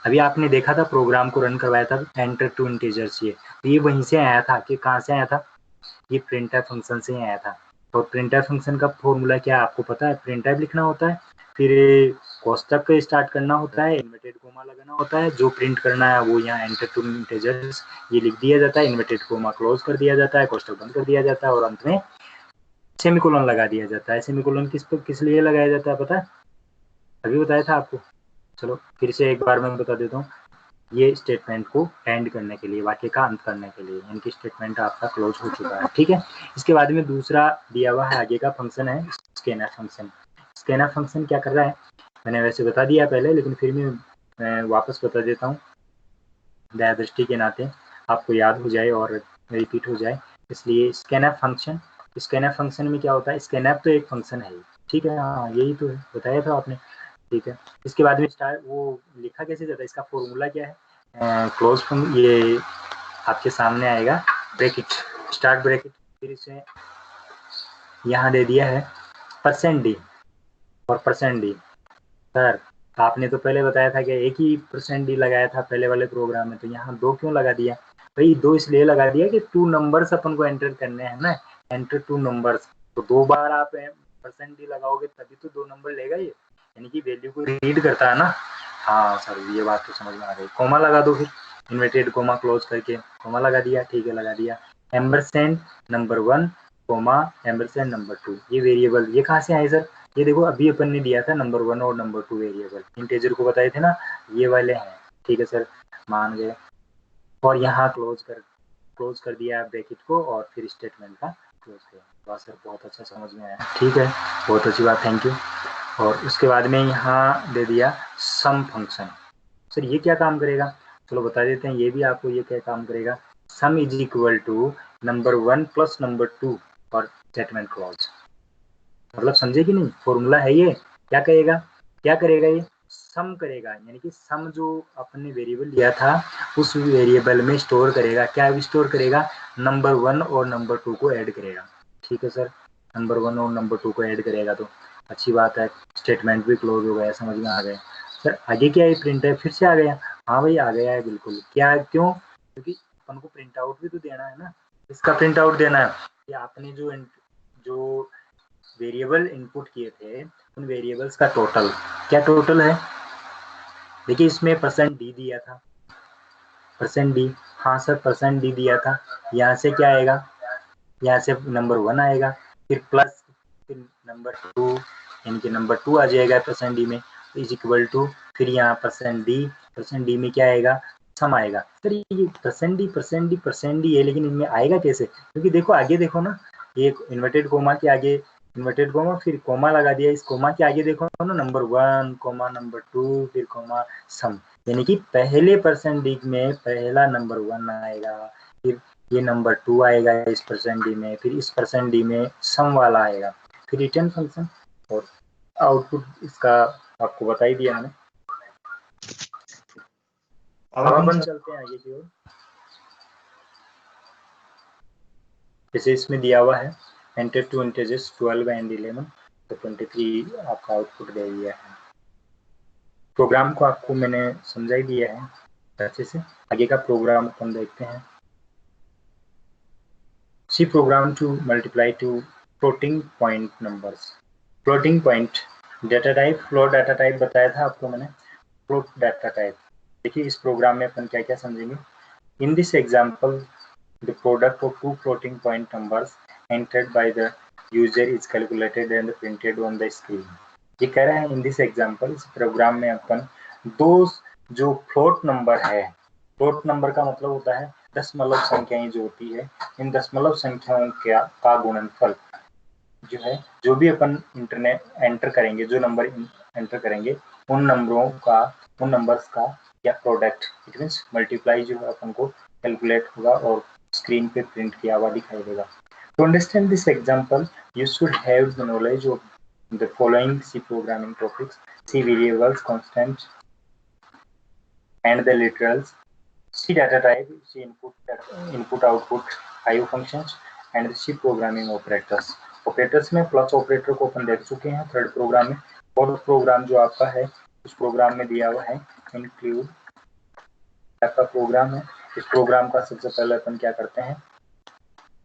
अभी आपने देखा था, प्रोग्राम को रन करवाया था, एंटर टू इंटीजर्स, ये वहीं से आया था कि कहाँ से आया था? ये प्रिंट एफ फंक्शन से ही आया था। और प्रिंट एफ फंक्शन का फॉर्मूला क्या आपको पता है? प्रिंट एफ लिखना होता है, फिर कोष्टक स्टार्ट करना होता है, इन्वर्टेड कोमा लगाना होता है, जो प्रिंट करना है वो यहाँ एंटर टू इंटीजर्स ये लिख दिया जाता है, इन्वर्टेड कोमा क्लोज कर दिया जाता है, कोष्टक बंद कर दिया जाता है, और अंत में सेमीकोलन लगा दिया जाता है। सेमीकोलन किस लिए लगाया जाता है पता है? अभी बताया था आपको। चलो फिर से एक बार मैं बता देता हूँ। ये स्टेटमेंट को एंड करने के लिए, वाक्य का अंत करने के लिए, इनकी स्टेटमेंट आपका क्लोज हो चुका है। ठीक है, इसके बाद में दूसरा दिया हुआ है आगे का फंक्शन है स्कैनर फंक्शन। स्कैनर फंक्शन क्या कर रहा है, मैंने वैसे बता दिया पहले, लेकिन फिर मैं वापस बता देता हूँ, दया दृष्टि के नाते आपको याद हो जाए और रिपीट हो जाए, इसलिए स्कैनर फंक्शन। स्कैनर फंक्शन में क्या होता है? स्कैनर तो एक फंक्शन है, ठीक है, हाँ यही तो बताया था आपने। ठीक है, इसके बाद में स्टार वो लिखा कैसे जाता है, इसका फॉर्मूला क्या है? क्लोज फंक्शन, ये आपके सामने आएगा, ब्रैकेट, स्टार्ट ब्रैकेट, फिर इसे यहाँ दे दिया है %d और %d। सर आपने तो पहले बताया था कि एक ही %d लगाया था पहले वाले प्रोग्राम में, तो यहाँ 2 क्यों लगा दिया? भाई 2 इसलिए लगा दिया कि 2 नंबर्स अपन को एंटर करने हैं ना, एंटर 2 नंबर्स, तो 2 बार आप %d लगाओगे तभी तो 2 नंबर लेगा ये, यानी कि वैल्यू को रीड करता है ना। हाँ सर ये बात तो समझ में आ गई। कोमा लगा दो, फिर इन्वर्टेड कोमा क्लोज करके कोमा लगा दिया। ठीक है, लगा दिया। एम्बरसेंड नंबर 1 कोमा एम्बरसेंड नंबर 2, ये वेरिएबल ये कहाँ से आए सर? ये देखो अभी अपन ने दिया था नंबर 1 और नंबर 2 वेरिएबल, इंटीजर को बताए थे ना, ये वाले हैं। ठीक है सर, मान गए। और यहाँ क्लोज कर दिया ब्रैकेट को, और फिर स्टेटमेंट का क्लोज किया। वाह सर बहुत अच्छा समझ में आया। ठीक है, बहुत अच्छी बात, थैंक यू। और उसके बाद में यहाँ दे दिया सम फंक्शन। सर ये क्या काम करेगा? चलो बता देते हैं ये भी आपको, ये क्या काम करेगा। Sum is equal to number 1 plus number 2 और स्टेटमेंट क्लोज। मतलब समझे कि नहीं? फॉर्मूला है ये। क्या कहेगा, क्या करेगा ये? सम करेगा, यानी कि सम जो अपने वेरिएबल लिया था उस वेरिएबल में स्टोर करेगा। क्या स्टोर करेगा? नंबर 1 और नंबर 2 को ऐड करेगा। ठीक है सर, नंबर 1 और नंबर 2 को ऐड करेगा तो अच्छी बात है। स्टेटमेंट भी क्लोज हो गया, समझ में आ गया। सर आगे क्या है? प्रिंट है, फिर से आ गया। हाँ भाई आ गया है बिल्कुल। क्या, क्यों? क्योंकि अपन को प्रिंट आउट भी तो देना है ना। इसका प्रिंट आउट देना है कि आपने जो वेरिएबल इनपुट किए थे उन वेरिएबल्स का टोटल। क्या टोटल है? देखिए इसमें %d दिया था, %d, हाँ सर %d दिया था। यहाँ से क्या आएगा? यहाँ से नंबर 1 आएगा, फिर प्लस, फिर नंबर 2, यानी कि नंबर 2 आ जाएगा %d में, इज इक्वल टू, फिर यहाँ %d में क्या आएगा? सम आएगा। सर ये %d है, लेकिन इनमें आएगा कैसे? क्योंकि देखो आगे देखो ना, ये इन्वर्टेड कोमा के आगे इन्वर्टेड कोमा, फिर कोमा लगा दिया, इस कोमा के आगे देखो ना नंबर 1 कोमा नंबर 2 फिर कोमा सम, यानी कि पहले परसेंट डी में पहला नंबर 1 आएगा, फिर ये नंबर 2 आएगा इस परसेंट डी में, फिर इस परसेंट डी में सम वाला आएगा, फिर रिटर्न फंक्शन, और आउटपुट इसका आपको बता ही दिया मैंने। अब अपन चलते हैं आगे की ओर। जैसे इसमें दिया हुआ है एंटर टू इंटीजर्स 12 एंड 11, तो 23 आपका आउटपुट दे दिया है। प्रोग्राम को आपको मैंने समझा ही दिया है अच्छे से। आगे का प्रोग्राम अपन देखते हैं। C program to multiply two floating point numbers. Floating point data type, float data type बताया था आपको मैंने, फ्लोट डाटा टाइप। देखिए इस प्रोग्राम में अपन क्या क्या समझेंगे। In this example the product of two floating point numbers entered by the user is calculated and printed on the screen. ये कह रहा है इन दिस एग्जाम्पल, इस प्रोग्राम में अपन दो जो फ्लोट नंबर है, फ्लोट नंबर का मतलब होता है दशमलव संख्याएं जो होती है, इन दशमलव संख्याओं का गुणनफल जो है, जो भी अपन इंटरनेट एंटर करेंगे, जो नंबर एंटर करेंगे उन नंबरों का, उन नंबर्स का या प्रोडक्ट, इट मीन्स मल्टीप्लाई जो है अपन को कैलकुलेट होगा और स्क्रीन पे प्रिंट किया हुआ दिखाई देगा। To understand this example you should have the knowledge of the following C programming topics: C variables, constant, and the literals. C data type, C input output IO functions, and the C programming operators. Operators में प्लस ऑपरेटर को अपन देख चुके हैं थर्ड प्रोग्राम में। फोर्थ प्रोग्राम जो आपका है उस प्रोग्राम में दिया हुआ है इंक्लूड, आपका प्रोग्राम है। इस प्रोग्राम का सबसे पहले अपन क्या करते हैं,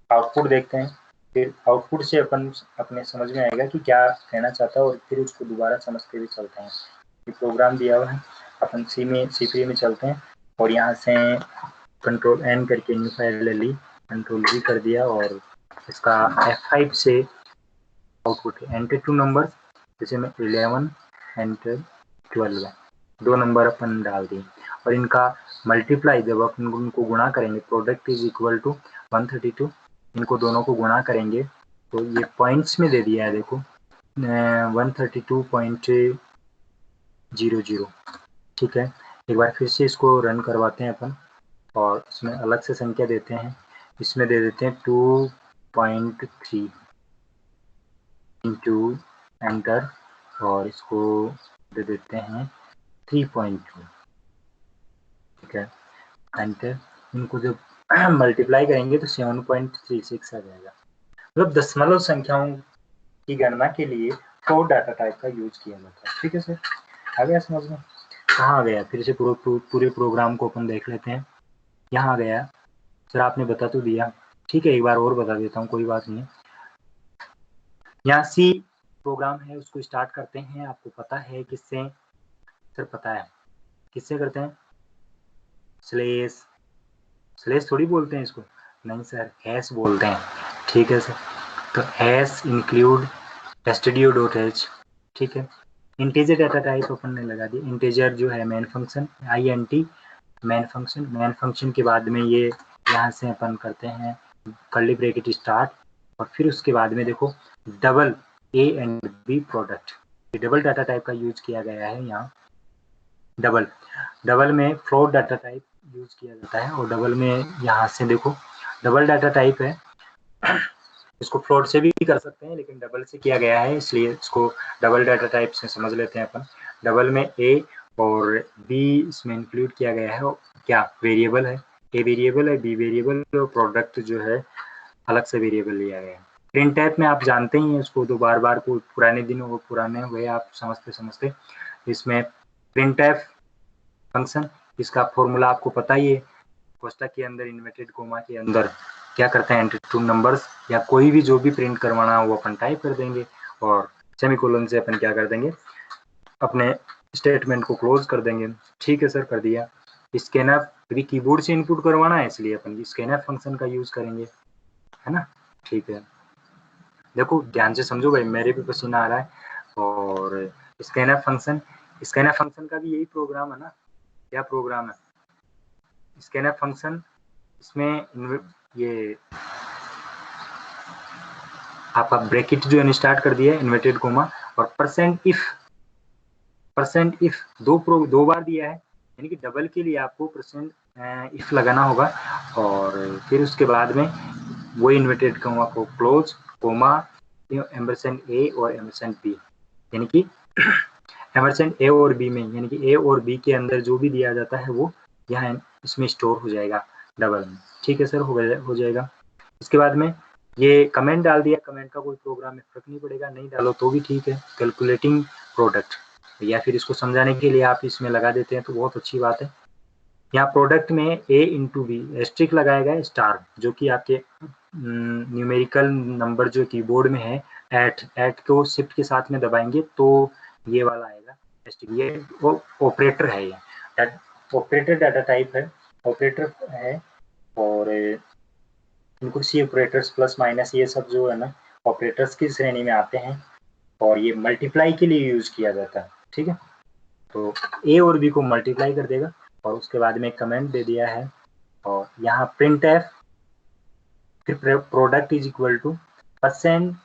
आउटपुट देखते हैं, फिर आउटपुट से अपन अपने समझ में आएगा कि क्या कहना चाहता है और फिर उसको दोबारा समझते भी चलते हैं। ये प्रोग्राम दिया हुआ है, अपन C3 में चलते हैं और यहाँ से कंट्रोल N करके न्यू फाइल ले ली, कंट्रोल V कर दिया और इसका F5 से आउटपुट है एंटर टू नंबर, जैसे में 11 एंटर 12 दो नंबर अपन डाल दिए और इनका मल्टीप्लाई जब अपन उनको गुणा करेंगे, प्रोडक्ट इज इक्वल टू 132, इनको दोनों को गुणा करेंगे तो ये पॉइंट्स में दे दिया है देखो 132.00। ठीक है, एक बार फिर से इसको रन करवाते हैं अपन और इसमें अलग से संख्या देते हैं, इसमें दे देते हैं 2.3 इंटू एंटर और इसको दे देते हैं 3.2। ठीक है, एंटर, इनको जब मल्टीप्लाई करेंगे तो 7.36 आ जाएगा। मतलब दशमलव संख्याओं की गणना के लिए फ्लोट डाटा टाइप का यूज किया जाता है। ठीक है सर, आ गया समझ में? कहाँ आ गया, फिर से पूरे प्रोग्राम को अपन देख लेते हैं। यहाँ आ गया सर, आपने बता तो दिया, ठीक है एक बार और बता देता हूँ, कोई बात नहीं। यहाँ सी प्रोग्राम है उसको स्टार्ट करते हैं। आपको पता है किससे सर? पता है किससे करते हैं? स्लेस, स्लेस थोड़ी बोलते हैं इसको, नहीं सर हैश बोलते हैं। ठीक है सर, तो हैश इंक्लूड stdio.h। ठीक है, इंटीजर डाटा टाइप अपन ने लगा दिया, इंटीजर जो है main function INT main function, main function के बाद में ये यहाँ से अपन करते हैं कर्ली ब्रैकेट स्टार्ट और फिर उसके बाद में देखो double A and B product, ये डबल डाटा टाइप का यूज किया गया है। यहाँ डबल में फ्लोट डाटा टाइप यूज किया जाता है और डबल में यहाँ से देखो डबल डाटा टाइप है, इसको फ्लोट से भी कर सकते हैं लेकिन डबल से किया गया है इसलिए इसको डबल डाटा टाइप से समझ लेते हैं अपन। डबल में A और B इसमें इंक्लूड किया गया है, क्या वेरिएबल है, A वेरिएबल है, B वेरिएबल और प्रोडक्ट जो है अलग से वेरिएबल लिया गया है। प्रिंट टाइप में आप जानते ही हैं उसको, तो बार बार को पुराने दिन वो पुराने हुए आप समझते इसमें प्रिंट टाइप फंक्शन, इसका फॉर्मूला आपको पता ही है, कोष्टक के अंदर इन्वर्टेड कोमा के अंदर क्या करते हैं एंटर टू नंबर्स या कोई भी जो भी प्रिंट करवाना हो वो अपन टाइप कर देंगे और सेमीकोलन से अपन क्या कर देंगे अपने स्टेटमेंट को क्लोज कर देंगे। ठीक है सर, कर दिया। स्कैनफ भी कीबोर्ड से इनपुट करवाना है इसलिए अपन स्कैनफ फंक्शन का यूज करेंगे, है ना? ठीक है, देखो ध्यान से समझो भाई, मेरे भी पसीना आ रहा है। और स्कैनफ फंक्शन का भी यही प्रोग्राम है ना, क्या प्रोग्राम है स्कैनफ फंक्शन, इसमें ये आपका ब्रैकेट जो है स्टार्ट कर दिया है इन्वर्टेड कोमा, और परसेंट इफ दो बार दिया है, यानी कि डबल के लिए आपको परसेंट इफ लगाना होगा, और फिर उसके बाद में वो इन्वर्टेड कोमा को क्लोज कोमा एम्परसेंड ए और एम्परसेंड बी, यानी कि एम्परसेंड ए और बी में, यानी कि ए और बी के अंदर जो भी दिया जाता है वो यहाँ इसमें स्टोर हो जाएगा डबल में। ठीक है सर, हो जाएगा। इसके बाद में ये कमेंट डाल दिया, कमेंट का कोई प्रोग्राम में फर्क नहीं पड़ेगा, नहीं डालो तो भी ठीक है। कैलकुलेटिंग प्रोडक्ट, या फिर इसको समझाने के लिए आप इसमें लगा देते हैं तो बहुत अच्छी बात है। यहाँ प्रोडक्ट में ए इंटू बी एस्ट्रिक लगाया गया स्टार, जो कि आपके न्यूमेरिकल नंबर जो कीबोर्ड में है, एट को शिफ्ट के साथ में दबाएंगे तो ये वाला आएगा एस्ट्रिक। ये वो ऑपरेटर है, ये ऑपरेटर डाटा टाइप है, ऑपरेटर है, और इनको सी ऑपरेटर्स प्लस माइनस ये सब जो है ना ऑपरेटर्स की श्रेणी में आते हैं, और ये मल्टीप्लाई के लिए यूज किया जाता है। ठीक है, तो ए और बी को मल्टीप्लाई कर देगा, और उसके बाद में कमेंट दे दिया है, और यहाँ प्रिंट एफ फिर product is equal two percent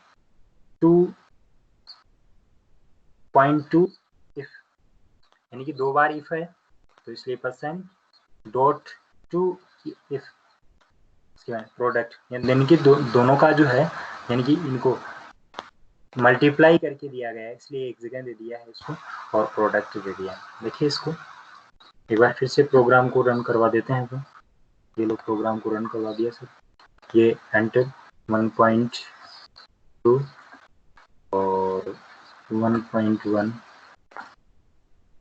2.2 if, यानी कि दो बार इफ है तो इसलिए परसेंट डॉट 2 इफ, इसके बाद प्रोडक्ट, यानी कि दोनों का जो है, यानी कि इनको मल्टीप्लाई करके दिया गया है, इसलिए एक जगह दे दिया है इसको, और प्रोडक्ट दे दिया है। देखिए इसको एक बार फिर से प्रोग्राम को रन करवा देते हैं। तो ये लोग प्रोग्राम को रन करवा दिया सर, ये एंटर 1.2 और 1.1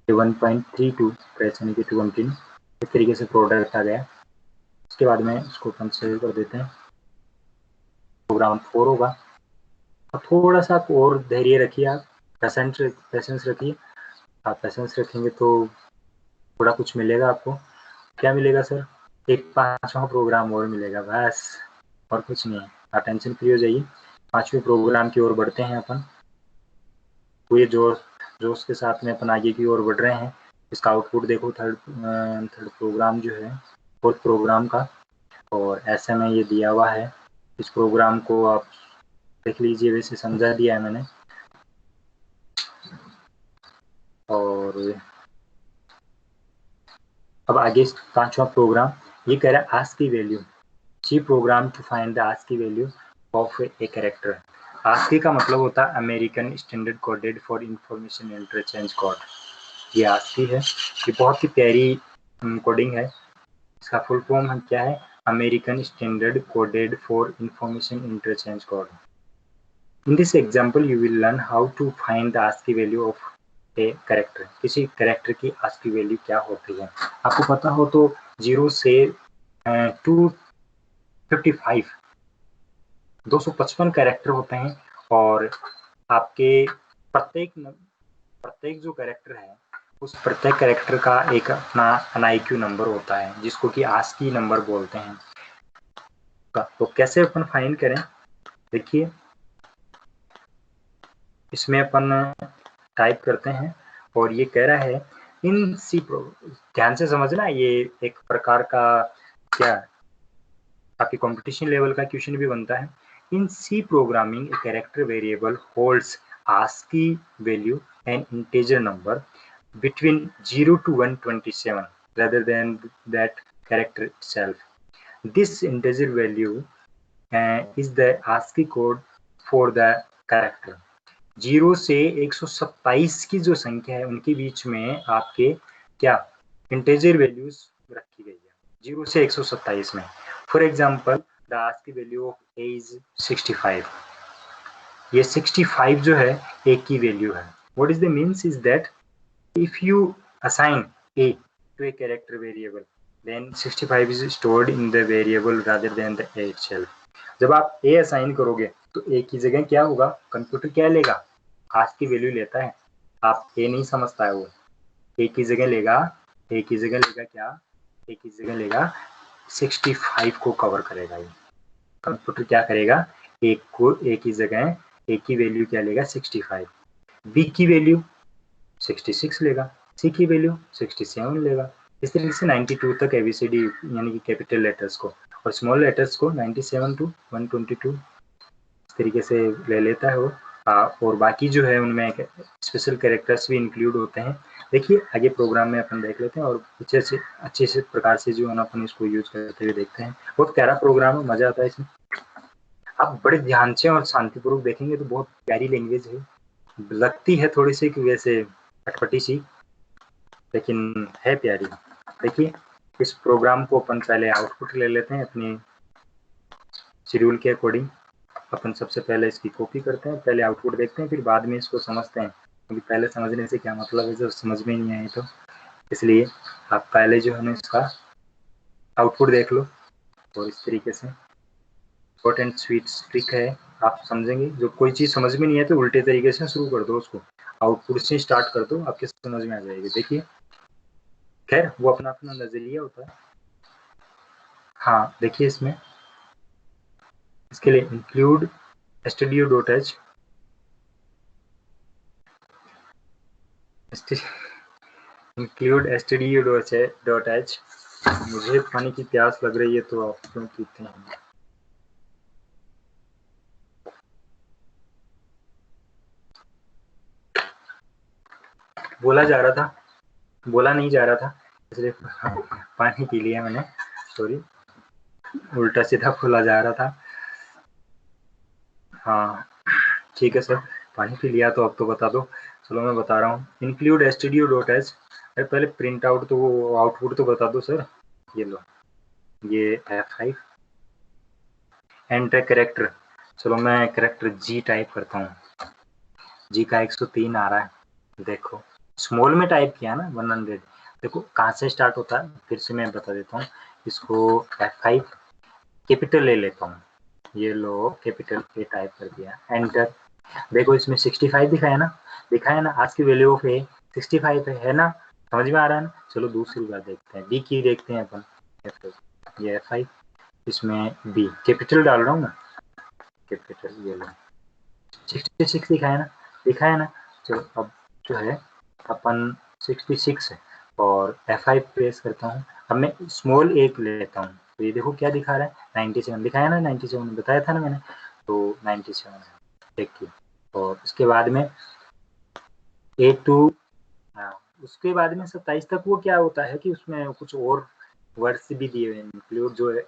1.32 प्रेस यानी कि 2 इस तरीके से प्रोडक्ट आ गया। इसके बाद में इसको अपन सेव कर देते हैं, प्रोग्राम 4 होगा। अब थोड़ा सा आप और धैर्य रखिए, आप पेशेंस रखिए, आप पेशेंस रखेंगे तो थोड़ा कुछ मिलेगा आपको। क्या मिलेगा सर? एक 5वां प्रोग्राम और मिलेगा, बस और कुछ नहीं है। आप टेंशन फ्री हो जाइए, 5वें प्रोग्राम की ओर बढ़ते हैं अपन। पूरे जोश के साथ में अपन आगे की ओर बढ़ रहे हैं। इसका आउटपुट देखो, थर्ड प्रोग्राम जो है, फोर्थ प्रोग्राम का, और ऐसे में ये दिया हुआ है। इस प्रोग्राम को आप देख लीजिए, वैसे समझा दिया है मैंने। और अब आगे 5वां प्रोग्राम ये कह रहा है आस्क की value, C program to find the ASCII की value of a character. ASCII का मतलब होता है American standard coded for information interchange code. ये आस्की है, ये बहुत ही प्यारी कोडिंग है। इसका फुल फॉर्म हम क्या है? American standard coded for information interchange code. In this example, you will learn how to find the ASCII value of a character. किसी कैरेक्टर की ASCII वैल्यू क्या होती है? आपको पता हो तो 0 से 255 255 कैरेक्टर होते हैं, और आपके प्रत्येक जो कैरेक्टर है उस प्रत्येक कैरेक्टर का एक अपना NIQ नंबर होता है, जिसको कि ASCII नंबर बोलते हैं। तो कैसे अपन फाइंड करें? देखिए इसमें अपन टाइप करते हैं, और ये कह रहा है इन सी ध्यान से समझना, ये एक प्रकार का क्या आपकी कंपटीशन लेवल का क्वेश्चन भी बनता है। In C programming a character variable holds ASCII value and integer number between 0 to 127 rather than that character itself. This integer value is the ASCII code for the character. 0 से 127 की जो संख्या है उनके बीच में आपके क्या इंटीजर वैल्यूज रखी गई है 0 से 127 में। For example the ASCII value of a is 65। ये 65 जो है a की वैल्यू है। What is the means is that if you assign a to a character variable then 65 is stored in the variable rather than the a itself. जब आप a असाइन करोगे तो a की जगह क्या होगा? कंप्यूटर क्या लेगा? आज की वैल्यू लेता है। आप a नहीं समझता है, वो a की जगह लेगा क्या? a की जगह लेगा 65 को कवर करेगा। ये कंप्यूटर क्या करेगा? a की जगह a की वैल्यू क्या लेगा? 65। b की वैल्यू 66 लेगा, सी की वैल्यू 67 लेगा। इस तरीके से 92 तक ABCD यानी कि कैपिटल लेटर्स को, और स्मॉल लेटर्स को 97 to 122 इस तरीके से ले लेता है वो। और बाकी जो है उनमें स्पेशल कैरेक्टर्स भी इंक्लूड होते हैं। देखिए आगे प्रोग्राम में अपन देख लेते हैं और अच्छे से प्रकार से जो है ना अपन इसको यूज करते हुए देखते हैं। बहुत प्यारा प्रोग्राम है, मजा आता है इसमें। आप बड़े ध्यान से और शांतिपूर्वक देखेंगे तो बहुत प्यारी लैंग्वेज है, लगती है थोड़ी सी कि वैसे अटपटी सी, लेकिन है प्यारी। देखिए इस प्रोग्राम को अपन पहले आउटपुट ले लेते हैं अपनी शेड्यूल के अकॉर्डिंग। अपन सबसे पहले इसकी कॉपी करते हैं, पहले आउटपुट देखते हैं, फिर बाद में इसको समझते हैं, क्योंकि पहले समझने से क्या मतलब है जब समझ में नहीं आए तो। इसलिए आप पहले जो है ना इसका आउटपुट देख लो। और इस तरीके से शॉर्ट एंड स्वीट ट्रिक है, आप समझेंगे। जो कोई चीज़ समझ में नहीं है तो उल्टे तरीके से शुरू कर दो, उसको आउटपुट से स्टार्ट कर दो, आपके समझ में आ जाएगी। देखिए खैर वो अपना अपना नजरिया होता है। हाँ देखिए इसमें इसके लिए इंक्लूड studio.h इंक्लूड studio.h। मुझे पानी की प्यास लग रही है तो आप क्यों पीते हैं? बोला नहीं जा रहा था, इसलिए पानी पी लिया मैंने, सॉरी, उल्टा सीधा बोला जा रहा था। हाँ ठीक है सर, पानी पी लिया तो अब तो बता दो। चलो मैं बता रहा हूँ, इंक्लूड studio.h। अरे पहले प्रिंट आउट तो वो आउटपुट तो बता दो सर। ये लो, ये F5 एंटर कैरेक्टर। चलो मैं कैरेक्टर जी टाइप करता हूँ, जी का 103 आ रहा है, देखो स्मॉल में टाइप किया ना 100। देखो कहाँ से स्टार्ट होता है, फिर से मैं बता देता हूँ। इसको F5 कैपिटल ले लेता हूँ, ये लो कैपिटल ए टाइप कर दिया, एंटर। देखो इसमें 65 दिखाया ना, आज की वैल्यू ऑफ ए 65 है ना, समझ में आ रहा है ना। चलो दूसरी बार देखते हैं, बी की देखते हैं अपन, ये F5, इसमें बी कैपिटल डाल रहा हूँ मैं, कैपिटल, ये लो 66 दिखाया ना। चलो अब जो है अपन 66 है और F5 प्रेस करता हूँ। अब मैं स्मॉल एक लेता हूँ, तो ये देखो क्या दिखा रहा है, 97 दिखाया ना, 97 बताया था ना मैंने, तो 97 है, देखिए। और उसके बाद में A2, हाँ उसके बाद में 27 तक वो क्या होता है कि उसमें कुछ और वर्ड्स भी दिए हुए हैं, इंक्लूड जो है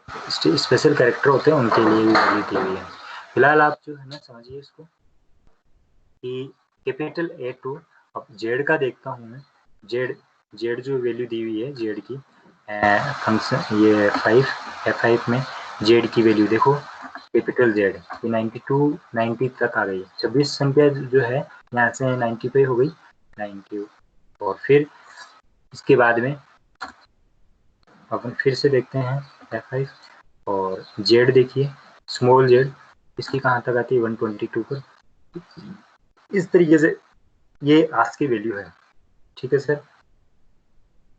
स्पेशल कैरेक्टर होते हैं उनके लिए भी वैल्यू दी हुई है। फिलहाल आप जो है ना समझिए इसको कि कैपिटल A2। अब जेड का देखता हूँ मैं, जेड जो वैल्यू दी हुई है जेड की फंक्शन, ये F5 में जेड की वैल्यू देखो, कैपिटल जेड 90 तक आ गई, 26 संख्या जो है यहाँ से 90 पे हो गई, 90। और फिर इसके बाद में अपन फिर से देखते हैं F5 और जेड देखिए, स्मॉल जेड इसकी कहाँ तक आती है 122 पर। इस तरीके से ये आज की वैल्यू है, ठीक है सर।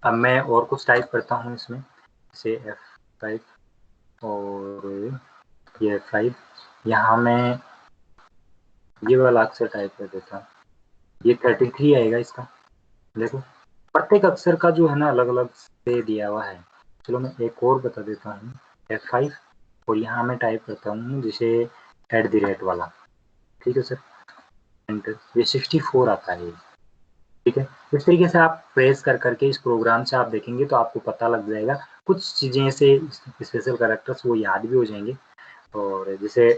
अब मैं और कुछ टाइप करता हूँ इसमें, जैसे F5 और ये F5, यहाँ मैं ये वाला अक्षर टाइप कर देता हूँ, ये 33 आएगा इसका। देखो प्रत्येक अक्षर का जो है ना अलग अलग से दिया हुआ है। चलो मैं एक और बता देता हूँ, F5 और यहाँ मैं टाइप करता हूँ जैसे @ वाला, ठीक है सर, एंटर। ये 64 आता है, ठीक है। इस तरीके से आप प्रेस कर करके इस प्रोग्राम से आप देखेंगे तो आपको पता लग जाएगा, कुछ चीज़ें से स्पेशल कैरेक्टर्स वो याद भी हो जाएंगे। और जैसे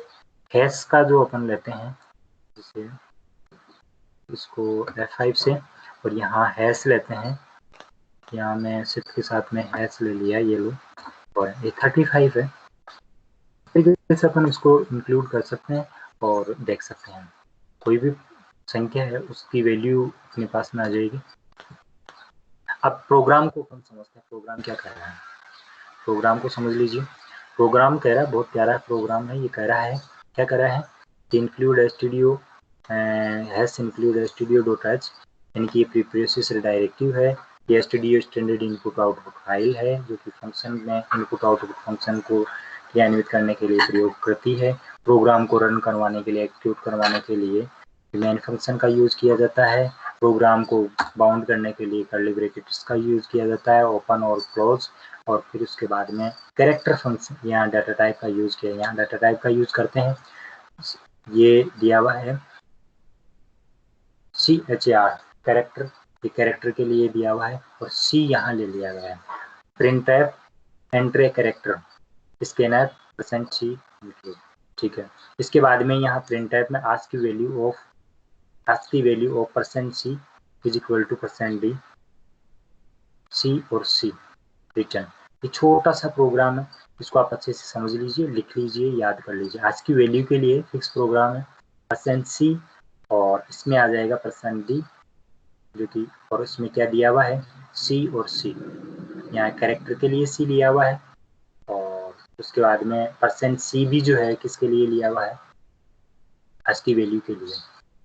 हैश का जो अपन लेते हैं, जैसे इसको F5 से और यहाँ हैश लेते हैं, यहाँ मैं शिफ्ट के साथ में हैश ले लिया, ये लो, और ये 35 है। से अपन इसको इंक्लूड कर सकते हैं और देख सकते हैं, कोई भी संख्या है उसकी वैल्यू अपने पास में आ जाएगी। अब प्रोग्राम को अपन समझते हैं, प्रोग्राम क्या कर रहा है, प्रोग्राम को समझ लीजिए। प्रोग्राम कह रहा है, बहुत प्यारा प्रोग्राम है, ये कह रहा है, क्या कर रहा है, include studio hash include studio.h, यानी कि ये प्रीप्रोसेस डायरेक्टिव है। ये studio standard input output file है जो कि फंक्शन में इनपुट आउटपुट फंक्शन को क्रियान्वित करने के लिए प्रयोग करती है। प्रोग्राम को रन करवाने के लिए, एक्सिक्यूट करवाने के लिए मेन फंक्शन का यूज किया जाता है। प्रोग्राम को बाउंड करने के लिए कर्ली ब्रैकेट्स का यूज किया जाता है, ओपन और क्लोज। और फिर उसके बाद में कैरेक्टर फंक्शन, यहाँ डाटा टाइप का यूज किया, यहाँ डाटा टाइप का यूज करते हैं। ये दिया हुआ है CHAR कैरेक्टर, ये कैरेक्टर के लिए दिया हुआ है, और C यहाँ ले लिया गया है। printf entry character scanner %C, ठीक है। इसके बाद में यहाँ printf में आस्क की value of %C is equal to %D, C और C रिटर्न। ये छोटा सा प्रोग्राम है, इसको आप अच्छे से समझ लीजिए, लिख लीजिए, याद कर लीजिए। आज की वैल्यू के लिए फिक्स प्रोग्राम है %C, और इसमें आ जाएगा %D जो कि, और इसमें क्या दिया हुआ है C और C। यहाँ कैरेक्टर के लिए C लिया हुआ है, और उसके बाद में %C भी जो है किसके लिए लिया हुआ है, आज की वैल्यू के लिए।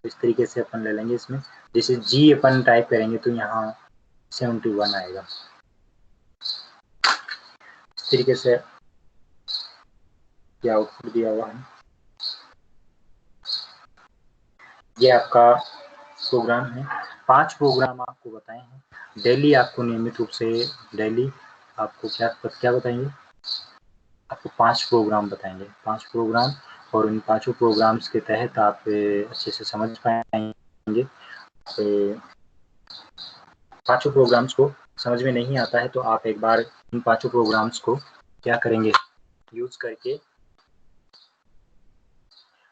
तो इस तरीके से अपन ले लेंगे। इसमें जैसे G अपन टाइप करेंगे तो यहाँ 71 आएगा। इस तरीके से क्या आउटपुट दिया हुआ है। ये आपका प्रोग्राम है। 5 प्रोग्राम आपको बताए हैं। डेली आपको नियमित रूप से डेली आपको क्या बताएंगे, आपको 5 प्रोग्राम बताएंगे, 5 प्रोग्राम, और इन 5 प्रोग्राम्स के तहत आप अच्छे से समझ पाएंगे। 5 प्रोग्राम्स को समझ में नहीं आता है तो आप एक बार इन 5 प्रोग्राम्स को क्या करेंगे, यूज करके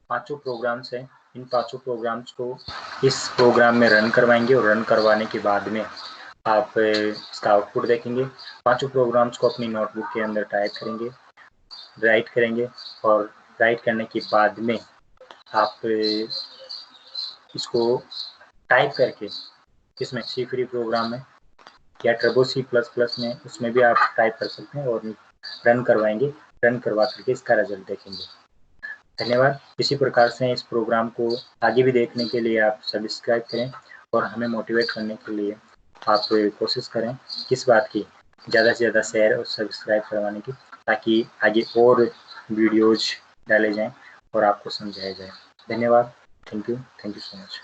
5 प्रोग्राम्स हैं, इन 5 प्रोग्राम्स को इस प्रोग्राम में रन करवाएंगे, और रन करवाने के बाद में आप इसका आउटपुट देखेंगे। 5 प्रोग्राम्स को अपनी नोटबुक के अंदर टाइप करेंगे, राइट करेंगे, और राइट करने के बाद में आप इसको टाइप करके इसमें C फ्री प्रोग्राम में या टर्बो C++ में, उसमें भी आप टाइप कर सकते हैं, और रन करवाएंगे। रन करवा करके इसका रिजल्ट देखेंगे। धन्यवाद। इसी प्रकार से इस प्रोग्राम को आगे भी देखने के लिए आप सब्सक्राइब करें, और हमें मोटिवेट करने के लिए आप कोशिश करें किस बात की, ज़्यादा से ज़्यादा शेयर और सब्सक्राइब करवाने की, ताकि आगे और वीडियोज डाले जाएं और आपको समझाया जाए। धन्यवाद। Thank you so much.